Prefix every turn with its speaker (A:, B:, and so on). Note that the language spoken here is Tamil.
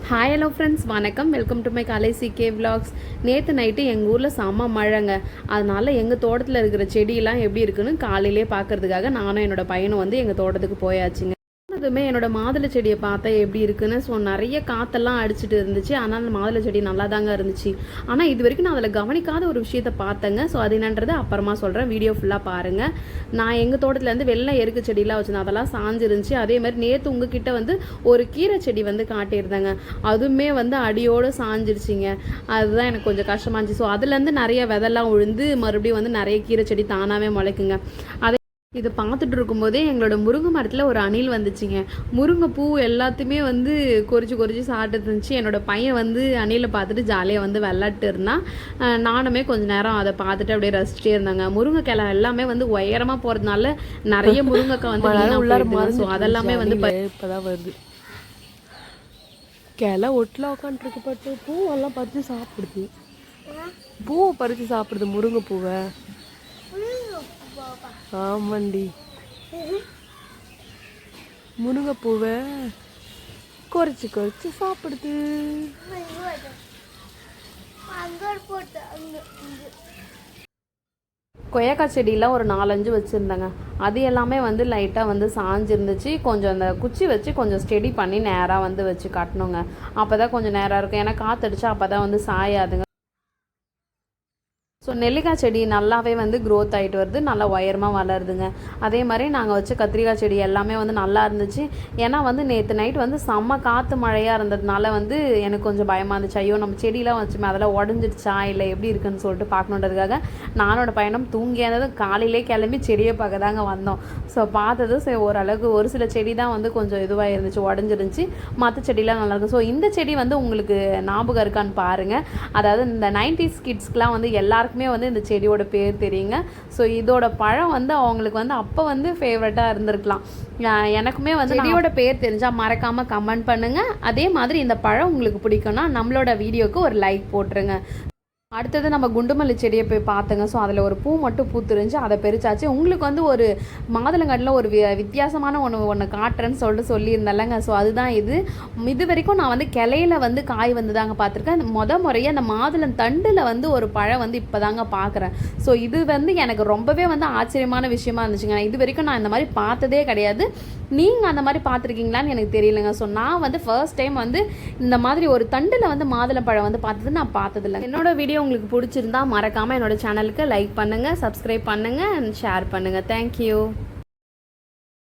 A: ஹாய் ஹலோ ஃப்ரெண்ட்ஸ், வணக்கம். Welcome to my Kalai CK vlogs. நேற்று நைட்டு எங்கள் ஊரில் செம்ம மழைங்க. அதனால் எங்கள் தோட்டத்தில் இருக்கிற செடியெல்லாம் எப்படி இருக்குன்னு காலையிலே பார்க்கறதுக்காக நானும் என்னோடய பையனும் வந்து எங்கள் தோட்டத்துக்கு போயாச்சுங்க. அதுவுமே என்னோட மாதுளை செடியை பார்த்தா எப்படி இருக்குன்னு நிறைய காற்றெல்லாம் அடிச்சுட்டு இருந்துச்சு. ஆனால் அந்த மாதுளை செடி நல்லா தாங்க இருந்துச்சு. ஆனால் இது வரைக்கும் நான் அதில் கவனிக்காத ஒரு விஷயத்த பார்த்தேங்க. ஸோ அது என்னன்றதை அப்புறமா சொல்கிறேன். வீடியோ ஃபுல்லாக பாருங்கள். நான் எங்கள் தோட்டத்துலேருந்து வெள்ளை எருக்கு செடியெலாம் வச்சுருந்தேன். அதெல்லாம் சாஞ்சிருந்துச்சு. அதே மாதிரி நேற்று உங்ககிட்ட வந்து ஒரு கீரை செடி வந்து காட்டியிருந்தேங்க. அதுவுமே வந்து அடியோடு சாஞ்சிருச்சிங்க. அதுதான் எனக்கு கொஞ்சம் கஷ்டமாக இருந்துச்சு. ஸோ அதுலேருந்து நிறைய விதெல்லாம் உழுந்து மறுபடியும் வந்து நிறைய கீரை செடி தானாகவே முளைக்குங்க. அதே இது பார்த்துட்டு இருக்கும்போதே எங்களோட முருங்கை மரத்தில் ஒரு அணில் வந்துச்சுங்க. முருங்கை பூ எல்லாத்தையுமே வந்து கொறிச்சு சாப்பிட்டு இருந்துச்சு. என்னோட பையன் வந்து அணிலை பார்த்துட்டு ஜாலியாக வந்து விளாட்டு இருந்தான். நானுமே கொஞ்சம் நேரம் அதை பார்த்துட்டு அப்படியே ரசிச்சிட்டே இருந்தாங்க. முருங்கைக்கிளை எல்லாமே வந்து உயரமாக போகிறதுனால நிறைய முருங்கைக்காய் வந்து உள்ளார. ஸோ அதெல்லாமே வந்து
B: இப்போதான் வருது. கிளை ஒட்டில் உட்காந்துருக்கு. பட்டு பூவெல்லாம் பறித்து சாப்பிடுது. பூவை பறித்து சாப்பிடுது முருங்கை பூவை. ஆமாண்டி, முருங்கைப்பூவை குறைச்சி சாப்பிடுது.
A: கொய்யாக்காய் செடியெலாம் ஒரு 4-5 வச்சுருந்தேங்க. அது எல்லாமே வந்து லைட்டாக வந்து சாஞ்சிருந்துச்சு. கொஞ்சம் அந்த குச்சி வச்சு கொஞ்சம் ஸ்டெடி பண்ணி நேராக வந்து வச்சு காட்டணுங்க. அப்போ தான் கொஞ்சம் நேராக இருக்கும். ஏன்னா காற்றடிச்சா அப்போ தான் வந்து சாயாதுங்க. ஸோ நெல்லிக்காய் செடி நல்லாவே வந்து க்ரோத் ஆகிட்டு வருது, நல்லா உயரமாக வளருதுங்க. அதே மாதிரி நாங்கள் வச்ச கத்திரிக்காய் செடி எல்லாமே வந்து நல்லா இருந்துச்சு. ஏன்னா வந்து நேற்று நைட் வந்து செம்ம காற்று மழையாக இருந்ததுனால வந்து எனக்கு கொஞ்சம் பயமாக இருந்துச்சு. ஐயோ நம்ம செடியெலாம் வச்சுமே அதெல்லாம் உடஞ்சிடுச்சா இல்லை எப்படி இருக்குன்னு சொல்லிட்டு பார்க்கணுன்றதுக்காக நானோட பயணம் தூங்கியானது காலையிலே கிளம்பி செடியை பார்க்க தாங்க வந்தோம். ஸோ பார்த்தது சரி ஓரளவுக்கு ஒரு சில செடி தான் வந்து கொஞ்சம் இதுவாக இருந்துச்சு, உடஞ்சிருந்துச்சு. மற்ற செடியெலாம் நல்லாயிருக்கும். ஸோ இந்த செடி வந்து உங்களுக்கு ஞாபகம் இருக்கான்னு பாருங்கள். அதாவது இந்த 90s கிட்ஸ்க்கெலாம் வந்து எல்லாருக்கும் வந்து இந்த செடியோட பேர் தெரியுங்க. ஸோ இதோட பழம் வந்து அவங்களுக்கு வந்து அப்போ வந்து ஃபேவரட்டாக இருந்திருக்கலாம். எனக்குமே வந்து செடியோட பேர் தெரிஞ்சால் மறக்காமல் கமெண்ட் பண்ணுங்கள். அதே மாதிரி இந்த பழம் உங்களுக்கு பிடிக்கும்னா நம்மளோட வீடியோக்கு ஒரு லைக் போட்டுருங்க. அடுத்தது நம்ம குண்டுமல்லி செடியை போய் பார்த்தோங்க. ஸோ அதில் ஒரு பூ மட்டும் பூத்துருந்துச்சு, அதை பெருச்சாச்சு. உங்களுக்கு வந்து ஒரு மாதுளங்காட்டில் ஒரு வித்தியாசமான ஒன்று காட்டுறேன்னு சொல்லியிருந்தேன்லங்க. ஸோ அதுதான் இது வரைக்கும் நான் வந்து கிளையில வந்து காய் வந்து தாங்க பார்த்துருக்கேன். முறையாக அந்த மாதுளம் தண்டில் வந்து ஒரு பழம் வந்து இப்போ தாங்க பார்க்குறேன். ஸோ இது வந்து எனக்கு ரொம்பவே வந்து ஆச்சரியமான விஷயமா இருந்துச்சுங்க. இது வரைக்கும் நான் இந்த மாதிரி பார்த்ததே கிடையாது. நீங்கள் அந்த மாதிரி பார்த்துருக்கீங்களான்னு எனக்கு தெரியலங்க. ஸோ நான் வந்து ஃபர்ஸ்ட் டைம் வந்து இந்த மாதிரி ஒரு தண்டில் வந்து மாதுளம்பழம் வந்து பார்த்தது நான் பார்த்ததில்லை. என்னோட வீடியோ உங்களுக்கு பிடிச்சிருந்தா மறக்காமல் என்னோட சேனலுக்கு லைக் பண்ணுங்கள், சப்ஸ்கிரைப் பண்ணுங்கள் அண்ட் ஷேர் பண்ணுங்கள். தேங்க்யூ.